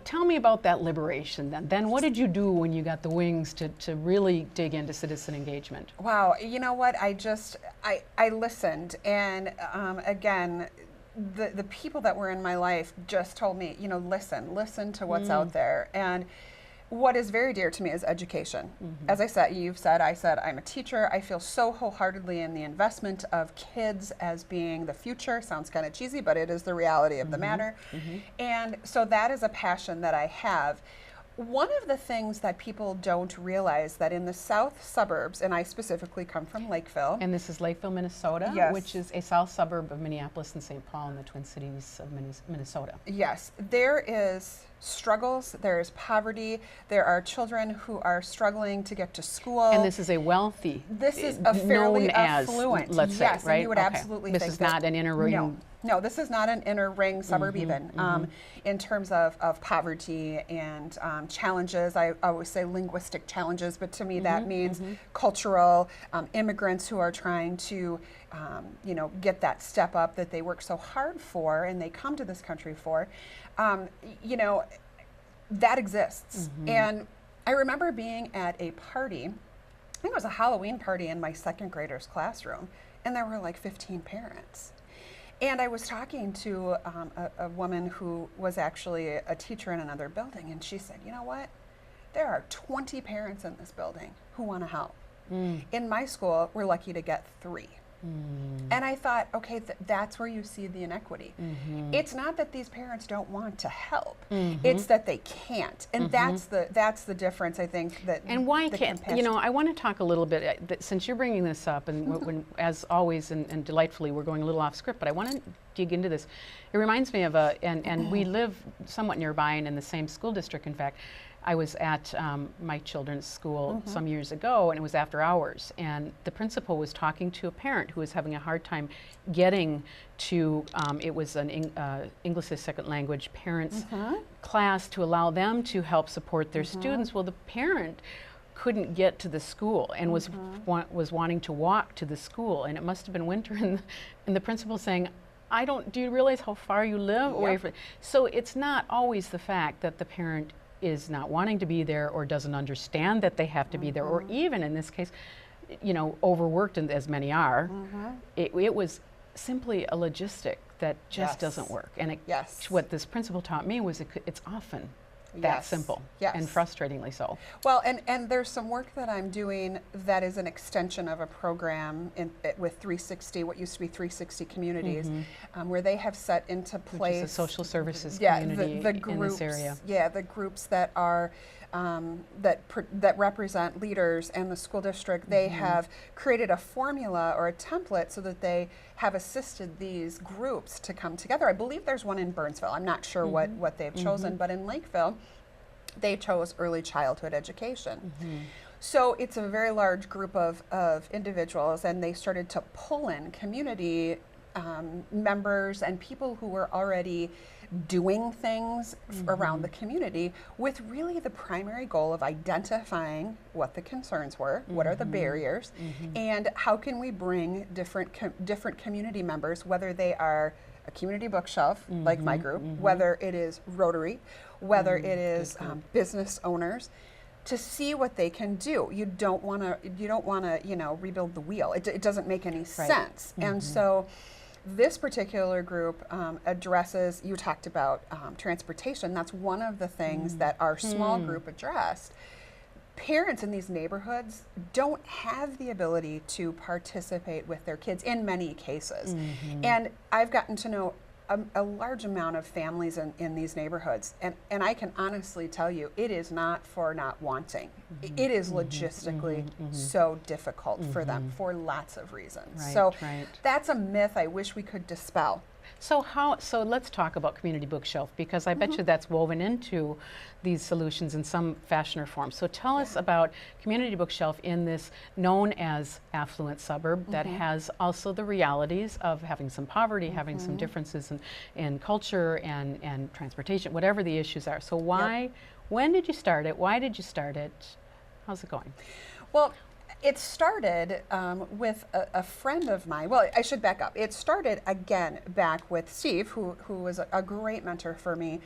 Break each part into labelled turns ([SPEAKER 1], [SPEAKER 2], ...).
[SPEAKER 1] Tell me about that liberation then. Then what did you do when you got the wings to really dig into citizen engagement?
[SPEAKER 2] Wow, you know what? I listened, and again, the people that were in my life just told me, listen to what's out there. And what is very dear to me is education. As I said, I said, I'm a teacher. I feel so wholeheartedly in the investment of kids as being the future. Sounds kind of cheesy, but it is the reality of the matter. And so that is a passion that I have. One of the things that people don't realize that in the south suburbs, and I specifically come from Lakeville.
[SPEAKER 1] And this is Lakeville, Minnesota,
[SPEAKER 2] Yes.
[SPEAKER 1] which is a south suburb of Minneapolis and St. Paul in the Twin Cities of Minnesota.
[SPEAKER 2] Yes, there is struggles, there is poverty, there are children who are struggling to get to school.
[SPEAKER 1] And this is a wealthy,
[SPEAKER 2] This is a fairly
[SPEAKER 1] known as,
[SPEAKER 2] affluent,
[SPEAKER 1] let's say,
[SPEAKER 2] yes,
[SPEAKER 1] right?
[SPEAKER 2] and you would
[SPEAKER 1] Okay.
[SPEAKER 2] absolutely
[SPEAKER 1] This
[SPEAKER 2] think
[SPEAKER 1] is
[SPEAKER 2] that-
[SPEAKER 1] not an inner ring.
[SPEAKER 2] No, this is not an inner ring suburb even. In terms of poverty and challenges, I always say linguistic challenges, but to me that means cultural immigrants who are trying to get that step up that they work so hard for and they come to this country for. That exists. And I remember being at a party, I think it was a Halloween party in my second grader's classroom, and there were like 15 parents. And I was talking to a woman who was actually a teacher in another building, and she said, you know what? There are 20 parents in this building who want to help. In my school, we're lucky to get 3. And I thought, okay, that's where you see the inequity. It's not that these parents don't want to help; it's that they can't, and that's the difference. I think that.
[SPEAKER 1] And why can't I want to talk a little bit since you're bringing this up, and when, as always, and delightfully, we're going a little off script, but I want to dig into this. It reminds me of and we live somewhat nearby and in the same school district. In fact, I was at my children's school some years ago, and it was after hours, and the principal was talking to a parent who was having a hard time getting to, it was an English as second language parents class to allow them to help support their students. Well, the parent couldn't get to the school and was wanting to walk to the school, and it must have been winter, and the principal saying, do you realize how far you live away from? So it's not always the fact that the parent is not wanting to be there or doesn't understand that they have to be there, or even in this case, overworked, and as many are. It was simply a logistic that just doesn't work. And what this principal taught me was it's often that simple, and frustratingly so.
[SPEAKER 2] Well, and there's some work that I'm doing that is an extension of a program with 360, what used to be 360 Communities, where they have set into place,
[SPEAKER 1] which is a social services community
[SPEAKER 2] the groups,
[SPEAKER 1] in this area.
[SPEAKER 2] Yeah, the groups that are that represent leaders and the school district. They have created a formula or a template so that they have assisted these groups to come together. I believe there's one in Burnsville. I'm not sure what they've chosen, but in Lakeville, they chose early childhood education. So it's a very large group of individuals, and they started to pull in community members and people who were already doing things around the community, with really the primary goal of identifying what the concerns were, what are the barriers, and how can we bring different community members, whether they are a community bookshelf like my group, whether it is Rotary, whether it is business owners, to see what they can do. You don't want to rebuild the wheel. It doesn't make any sense. And so this particular group addresses, you talked about transportation. That's one of the things that our small group addressed. Parents in these neighborhoods don't have the ability to participate with their kids in many cases. And I've gotten to know a large amount of families in these neighborhoods, and I can honestly tell you, it is not for not wanting. It is logistically so difficult for them for lots of reasons. So that's a myth I wish we could dispel.
[SPEAKER 1] So let's talk about community bookshelf, because I bet you that's woven into these solutions in some fashion or form. So tell us about community bookshelf in this known as affluent suburb that has also the realities of having some poverty, having some differences in culture and transportation, whatever the issues are. So when did you start it? Why did you start it? How's it going?
[SPEAKER 2] Well, It started with a friend of mine. Well, I should back up. It started again back with Steve, who was a great mentor for me,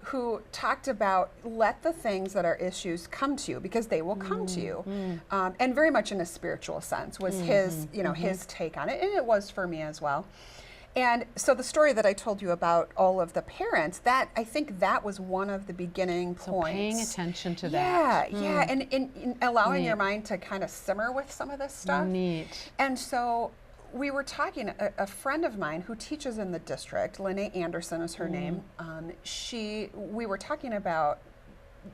[SPEAKER 2] who talked about let the things that are issues come to you because they will come to you, and very much in a spiritual sense was his his take on it, and it was for me as well. And so the story that I told you about all of the parents, that I think that was one of the beginning points.
[SPEAKER 1] So paying attention to that.
[SPEAKER 2] Yeah, and in allowing your mind to kind of simmer with some of this stuff.
[SPEAKER 1] Neat.
[SPEAKER 2] And so we were talking, a friend of mine who teaches in the district, Lene Anderson is her name, we were talking about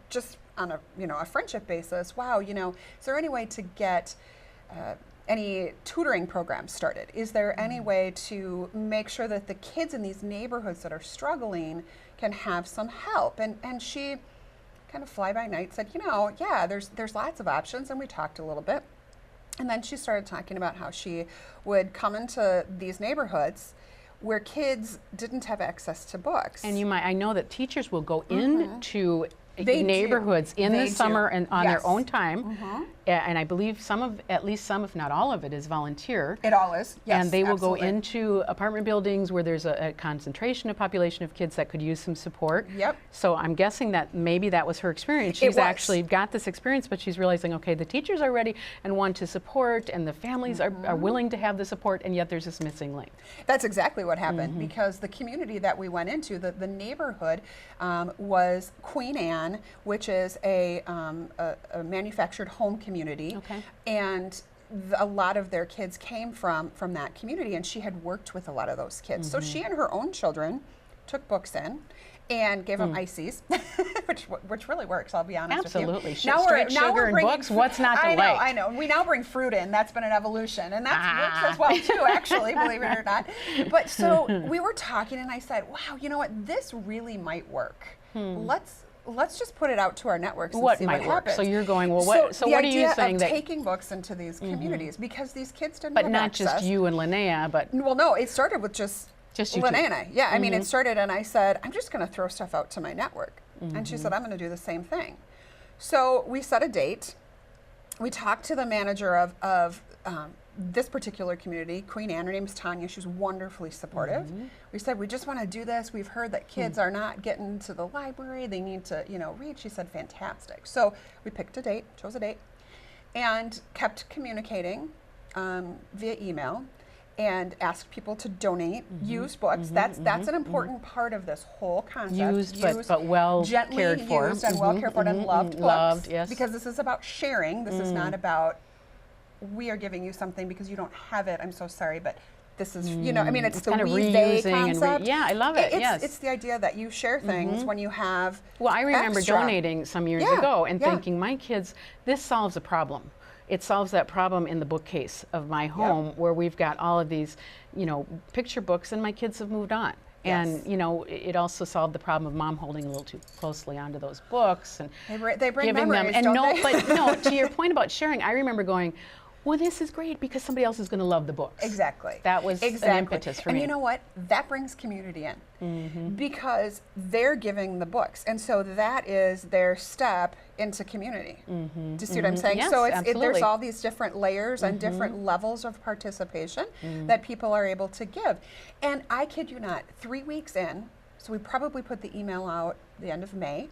[SPEAKER 2] just on a friendship basis, wow, is there any way to get any tutoring programs started? Is there any way to make sure that the kids in these neighborhoods that are struggling can have some help? And she kind of fly by night said, yeah, there's lots of options, and we talked a little bit. And then she started talking about how she would come into these neighborhoods where kids didn't have access to books.
[SPEAKER 1] And I know that teachers will go into
[SPEAKER 2] They
[SPEAKER 1] neighborhoods
[SPEAKER 2] do.
[SPEAKER 1] in
[SPEAKER 2] They
[SPEAKER 1] the summer
[SPEAKER 2] do.
[SPEAKER 1] and on
[SPEAKER 2] Yes.
[SPEAKER 1] their own time. And I believe at least some, if not all of it, is volunteer.
[SPEAKER 2] It all is, yes,
[SPEAKER 1] And they will
[SPEAKER 2] absolutely.
[SPEAKER 1] go into apartment buildings where there's a concentration of population of kids that could use some support.
[SPEAKER 2] Yep.
[SPEAKER 1] So I'm guessing that maybe that was her experience.
[SPEAKER 2] It
[SPEAKER 1] She's
[SPEAKER 2] was.
[SPEAKER 1] actually got this experience, but she's realizing, okay, the teachers are ready and want to support, and the families are willing to have the support, and yet there's this missing link.
[SPEAKER 2] That's exactly what happened, because the community that we went into, the neighborhood was Queen Anne, which is a manufactured home community.
[SPEAKER 1] Okay.
[SPEAKER 2] And a lot of their kids came from that community, and she had worked with a lot of those kids. So she and her own children took books in and gave them ices, which really works, I'll be honest with you.
[SPEAKER 1] Absolutely. Straight sugar and books, what's not to like?
[SPEAKER 2] I know. We now bring fruit in. That's been an evolution, and that works as well too, actually, believe it or not. But so we were talking, and I said, wow, you know what? This really might work. Let's just put it out to our networks and
[SPEAKER 1] What
[SPEAKER 2] see
[SPEAKER 1] might
[SPEAKER 2] what
[SPEAKER 1] work?
[SPEAKER 2] happens.
[SPEAKER 1] So you're going, well, what? So
[SPEAKER 2] the
[SPEAKER 1] what are you
[SPEAKER 2] idea
[SPEAKER 1] saying
[SPEAKER 2] of
[SPEAKER 1] that?
[SPEAKER 2] taking books into these communities, because these kids didn't
[SPEAKER 1] But
[SPEAKER 2] have
[SPEAKER 1] not
[SPEAKER 2] access.
[SPEAKER 1] just you and Linnea, but
[SPEAKER 2] Well, no, it started with just
[SPEAKER 1] you two.
[SPEAKER 2] Linnea. Yeah, I mean, it started, and I said, I'm just going to throw stuff out to my network. And she said, I'm going to do the same thing. So we set a date. We talked to the manager of this particular community, Queen Anne. Her name is Tanya. She was wonderfully supportive. We said, we just want to do this. We've heard that kids are not getting to the library. They need to, read. She said, fantastic. So we picked a date, chose a date, and kept communicating via email, and asked people to donate used books. That's an important part of this whole concept.
[SPEAKER 1] Used, but well
[SPEAKER 2] gently
[SPEAKER 1] cared for.
[SPEAKER 2] used and well cared for and loved books.
[SPEAKER 1] Loved, yes.
[SPEAKER 2] Because this is about sharing. This is not about we are giving you something because you don't have it. I'm so sorry, but this is, I mean, it's the
[SPEAKER 1] kind of
[SPEAKER 2] we they
[SPEAKER 1] reusing
[SPEAKER 2] concept.
[SPEAKER 1] yeah, I love it.
[SPEAKER 2] It's,
[SPEAKER 1] yes.
[SPEAKER 2] it's the idea that you share things when you have.
[SPEAKER 1] Well, I remember
[SPEAKER 2] extra.
[SPEAKER 1] donating some years
[SPEAKER 2] Yeah,
[SPEAKER 1] ago and
[SPEAKER 2] yeah.
[SPEAKER 1] thinking, my kids, this solves a problem. It solves that problem in the bookcase of my home where we've got all of these, picture books, and my kids have moved on.
[SPEAKER 2] Yes.
[SPEAKER 1] And, it also solved the problem of mom holding a little too closely onto those books and
[SPEAKER 2] They bring
[SPEAKER 1] giving
[SPEAKER 2] memories,
[SPEAKER 1] them. And
[SPEAKER 2] don't they?
[SPEAKER 1] but no, to your point about sharing, I remember going, well, this is great because somebody else is going to love the books.
[SPEAKER 2] Exactly.
[SPEAKER 1] That was an impetus for
[SPEAKER 2] and
[SPEAKER 1] me.
[SPEAKER 2] you know what? That brings community in because they're giving the books, and so that is their step into community. Do you see what I'm saying?
[SPEAKER 1] Yes,
[SPEAKER 2] so
[SPEAKER 1] absolutely.
[SPEAKER 2] there's all these different layers and different levels of participation that people are able to give. And I kid you not, 3 weeks in, so we probably put the email out the end of May.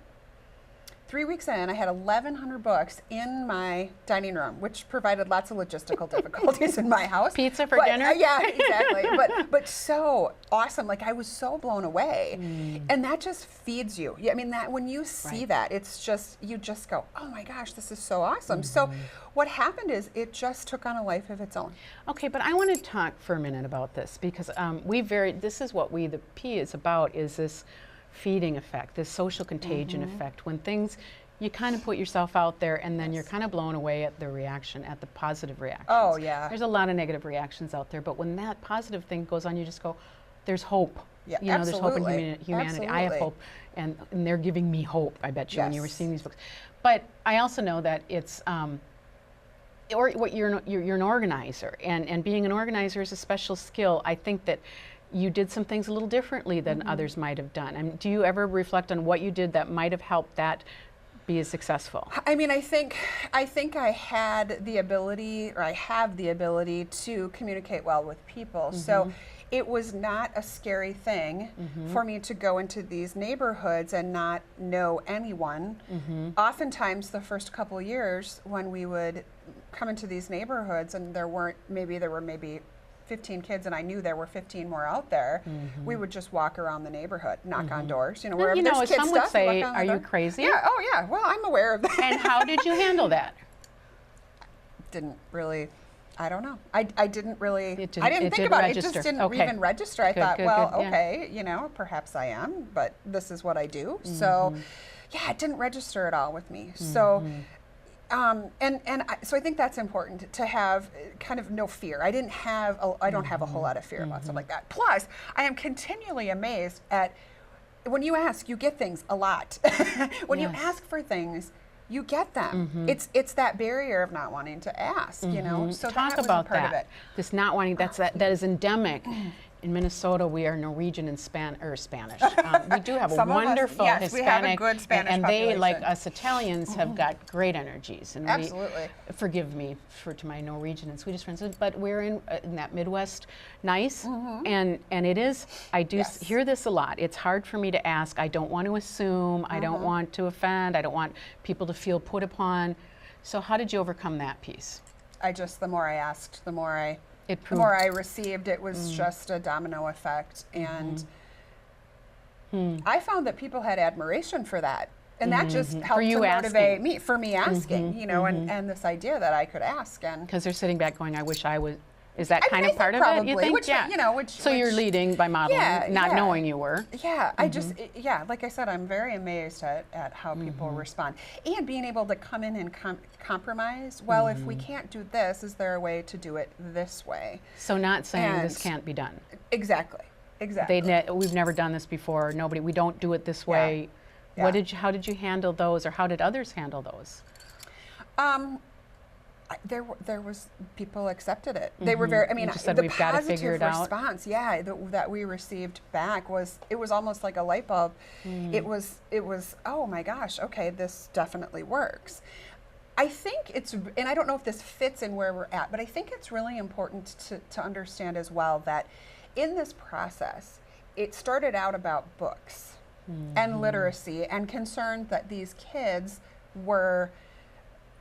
[SPEAKER 2] 3 weeks in, I had 1,100 books in my dining room, which provided lots of logistical difficulties in my house.
[SPEAKER 1] Pizza for
[SPEAKER 2] But,
[SPEAKER 1] dinner?
[SPEAKER 2] yeah, exactly. But so awesome. Like, I was so blown away. And that just feeds you. Yeah, I mean, that when you see that, it's just, you just go, oh my gosh, this is so awesome. So what happened is it just took on a life of its own.
[SPEAKER 1] Okay, but I want to talk for a minute about this because this is what WetheP is about, is this feeding effect, this social contagion effect, when things, you kind of put yourself out there and then you're kind of blown away at the reaction, at the positive reactions.
[SPEAKER 2] Oh, yeah.
[SPEAKER 1] There's a lot of negative reactions out there, but when that positive thing goes on, you just go, there's hope.
[SPEAKER 2] Yeah,
[SPEAKER 1] There's hope in
[SPEAKER 2] absolutely.
[SPEAKER 1] humanity. I have
[SPEAKER 2] Absolutely.
[SPEAKER 1] hope, and they're giving me hope, I bet you, when you were
[SPEAKER 2] Yes.
[SPEAKER 1] seeing these books. But I also know that it's, or what you're an organizer, and being an organizer is a special skill. I think that you did some things a little differently than others might have done. And do you ever reflect on what you did that might have helped that be as successful?
[SPEAKER 2] I mean, I think I had the ability, or I have the ability to communicate well with people. So it was not a scary thing for me to go into these neighborhoods and not know anyone. Oftentimes, the first couple years when we would come into these neighborhoods and there were maybe 15 kids and I knew there were 15 more out there, we would just walk around the neighborhood, knock on doors, wherever there's kids
[SPEAKER 1] some would
[SPEAKER 2] stuff,
[SPEAKER 1] say,
[SPEAKER 2] knock on the
[SPEAKER 1] are you
[SPEAKER 2] door.
[SPEAKER 1] crazy?
[SPEAKER 2] Yeah, oh yeah, well, I'm aware of that.
[SPEAKER 1] And how did you handle that?
[SPEAKER 2] Didn't really, I don't know. I didn't really,
[SPEAKER 1] It
[SPEAKER 2] I didn't think about
[SPEAKER 1] register.
[SPEAKER 2] it. It just didn't
[SPEAKER 1] Okay.
[SPEAKER 2] even register. I
[SPEAKER 1] Good,
[SPEAKER 2] thought,
[SPEAKER 1] good,
[SPEAKER 2] well,
[SPEAKER 1] good, yeah.
[SPEAKER 2] okay, perhaps I am, but this is what I do. So yeah, it didn't register at all with me. So, so I think that's important to have kind of no fear. I don't have a whole lot of fear about stuff like that. Plus, I am continually amazed at, when you ask, you get things a lot. When you
[SPEAKER 1] Yes.
[SPEAKER 2] ask for things, you get them. It's that barrier of not wanting to ask, So
[SPEAKER 1] Talk
[SPEAKER 2] that was
[SPEAKER 1] about
[SPEAKER 2] a part of
[SPEAKER 1] that.
[SPEAKER 2] it.
[SPEAKER 1] This not wanting, that is endemic. In Minnesota, we are Norwegian and Spanish. We do have a
[SPEAKER 2] Some of us-
[SPEAKER 1] wonderful
[SPEAKER 2] yes, we have a
[SPEAKER 1] Hispanic,
[SPEAKER 2] good Spanish
[SPEAKER 1] and they, like
[SPEAKER 2] population.
[SPEAKER 1] us Italians, have got great energies. And
[SPEAKER 2] Absolutely.
[SPEAKER 1] forgive me to my Norwegian and Swedish friends, but we're in that Midwest nice, and it is. I do
[SPEAKER 2] Yes.
[SPEAKER 1] hear this a lot. It's hard for me to ask. I don't want to assume. I don't want to offend. I don't want people to feel put upon. So how did you overcome that piece?
[SPEAKER 2] The more I asked, the more I
[SPEAKER 1] It
[SPEAKER 2] the
[SPEAKER 1] proved.
[SPEAKER 2] more I received. It was just a domino effect, and I found that people had admiration for that, and that just helped
[SPEAKER 1] you
[SPEAKER 2] to motivate
[SPEAKER 1] asking.
[SPEAKER 2] me, for me asking, and this idea that I could ask. And
[SPEAKER 1] Because they're sitting back going, I wish I was. Is that
[SPEAKER 2] I
[SPEAKER 1] kind
[SPEAKER 2] mean,
[SPEAKER 1] of
[SPEAKER 2] I
[SPEAKER 1] part
[SPEAKER 2] think
[SPEAKER 1] of it? You
[SPEAKER 2] probably,
[SPEAKER 1] think?
[SPEAKER 2] which,
[SPEAKER 1] Yeah. So you're
[SPEAKER 2] which-
[SPEAKER 1] leading by modeling,
[SPEAKER 2] Yeah,
[SPEAKER 1] not
[SPEAKER 2] yeah.
[SPEAKER 1] knowing you were.
[SPEAKER 2] Yeah, I just, like I said, I'm very amazed at how people respond. And being able to come in and compromise, well, if we can't do this, is there a way to do it this way?
[SPEAKER 1] So not saying this
[SPEAKER 2] And-
[SPEAKER 1] can't be done.
[SPEAKER 2] Exactly, exactly.
[SPEAKER 1] We've never done this before. We don't do it this way.
[SPEAKER 2] Yeah.
[SPEAKER 1] How did you handle those, or how did others handle those?
[SPEAKER 2] There was, people accepted it. They were very, I mean,
[SPEAKER 1] You just said,
[SPEAKER 2] the
[SPEAKER 1] "We've gotta figure
[SPEAKER 2] positive
[SPEAKER 1] it out."
[SPEAKER 2] response, that we received back it was almost like a light bulb. It was, oh my gosh, okay, this definitely works. I think and I don't know if this fits in where we're at, but I think it's really important to understand as well that in this process, it started out about books and literacy and concern that these kids were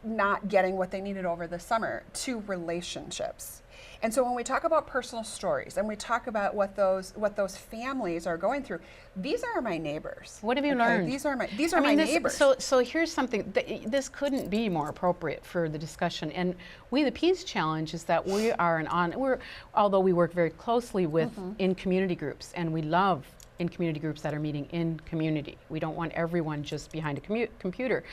[SPEAKER 2] not getting what they needed over the summer, to relationships. And so when we talk about personal stories and we talk about what those families are going through, these are my neighbors.
[SPEAKER 1] What have you learned?
[SPEAKER 2] These are my neighbors.
[SPEAKER 1] So here's something. This couldn't be more appropriate for the discussion. And WetheP's challenge is that we are although we work very closely with in community groups, and we love in community groups that are meeting in community. We don't want everyone just behind a computer.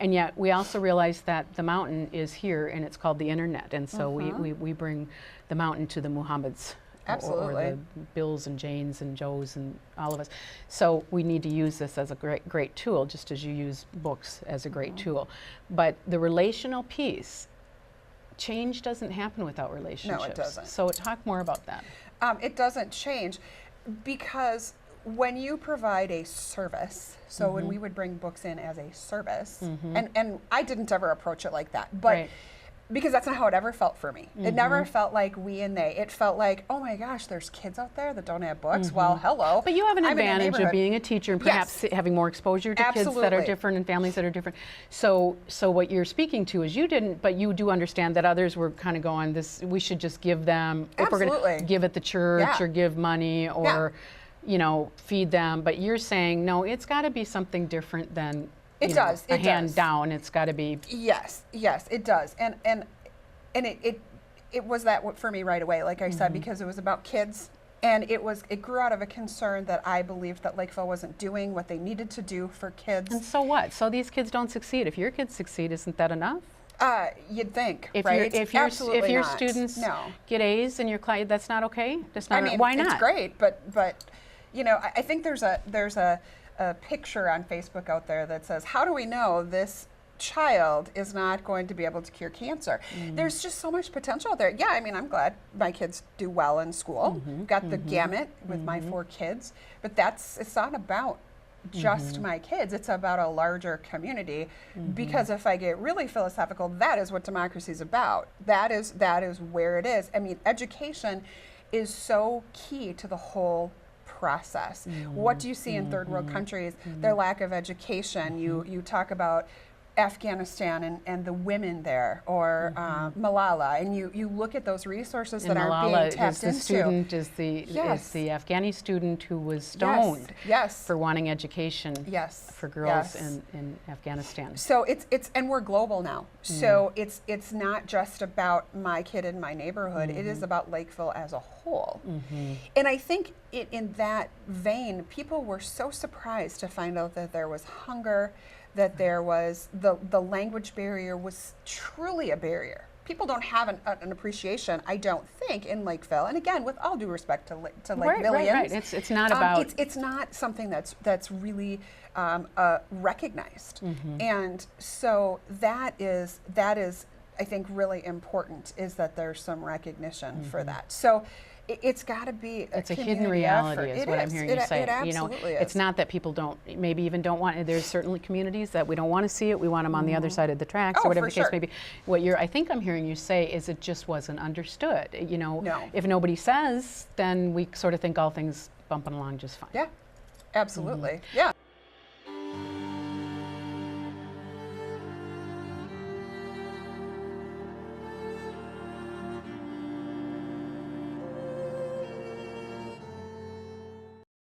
[SPEAKER 1] And yet we also realize that the mountain is here, and it's called the internet. And so we bring the mountain to the Muhammads.
[SPEAKER 2] Absolutely.
[SPEAKER 1] Or the Bills and Janes and Joes and all of us. So we need to use this as a great tool, just as you use books as a great tool. But the relational piece, change doesn't happen without relationships.
[SPEAKER 2] No, it doesn't.
[SPEAKER 1] So talk more about that.
[SPEAKER 2] It doesn't change because when you provide a service, so when we would bring books in as a service, and I didn't ever approach it like that, but
[SPEAKER 1] Right.
[SPEAKER 2] because that's not how it ever felt for me. It never felt like we and they. It felt like, oh my gosh, there's kids out there that don't have books. Well, hello.
[SPEAKER 1] But you have an
[SPEAKER 2] I'm in a
[SPEAKER 1] advantage of
[SPEAKER 2] neighborhood.
[SPEAKER 1] being a teacher and perhaps having more exposure to kids that are
[SPEAKER 2] Absolutely.
[SPEAKER 1] different and families that are different. So what you're speaking to is you didn't, but you do understand that others were kind of going, we should just give them, if we're going to
[SPEAKER 2] Absolutely.
[SPEAKER 1] give at the church
[SPEAKER 2] Yeah.
[SPEAKER 1] or give money or, feed them. But you're saying, no, it's got to be something different than
[SPEAKER 2] It does.
[SPEAKER 1] a
[SPEAKER 2] It
[SPEAKER 1] hand
[SPEAKER 2] does.
[SPEAKER 1] down. It's got to be.
[SPEAKER 2] Yes, it does. And it was that for me right away, like I said, because it was about kids. And it grew out of a concern that I believed that Lakeville wasn't doing what they needed to do for kids.
[SPEAKER 1] And so what? So these kids don't succeed. If your kids succeed, isn't that enough?
[SPEAKER 2] You'd think,
[SPEAKER 1] If
[SPEAKER 2] right?
[SPEAKER 1] if
[SPEAKER 2] Absolutely
[SPEAKER 1] your
[SPEAKER 2] not.
[SPEAKER 1] students
[SPEAKER 2] No.
[SPEAKER 1] get A's in your class, that's not okay. That's not.
[SPEAKER 2] I mean,
[SPEAKER 1] why not?
[SPEAKER 2] it's great, but I think there's a picture on Facebook out there that says, how do we know this child is not going to be able to cure cancer? There's just so much potential out there. Yeah, I mean, I'm glad my kids do well in school. Got the gamut with my 4 kids, but it's not about just my kids, it's about a larger community. Because if I get really philosophical, that is what democracy is about. That is where it is. I mean, education is so key to the whole process. What do you see in third world countries? Their lack of education. You talk about Afghanistan and the women there, or Malala, and you look at those resources that aren't being tapped into.
[SPEAKER 1] Student is the Afghani student who was stoned for wanting education for girls in Afghanistan.
[SPEAKER 2] So it's and we're global now. So it's not just about my kid in my neighborhood. It is about Lakeville as a whole. And I think in that vein, people were so surprised to find out that there was hunger, that there was the language barrier was truly a barrier. People don't have an appreciation, I don't think, in Lakeville. And again, with all due respect to Lakevillians,
[SPEAKER 1] right. It's not about
[SPEAKER 2] it's not something that's really recognized. And so that is I think really important, is that there's some recognition for that. So it's got to be
[SPEAKER 1] it's a hidden reality is what I'm hearing you say.
[SPEAKER 2] It absolutely is.
[SPEAKER 1] It's not that people maybe even don't want it. There's certainly communities that we don't want to see it. We want them on the other side of the tracks, or whatever the case may be. What I think I'm hearing you say is it just wasn't understood. If nobody says, then we sort of think all things bumping along just fine.
[SPEAKER 2] Yeah, absolutely. Yeah.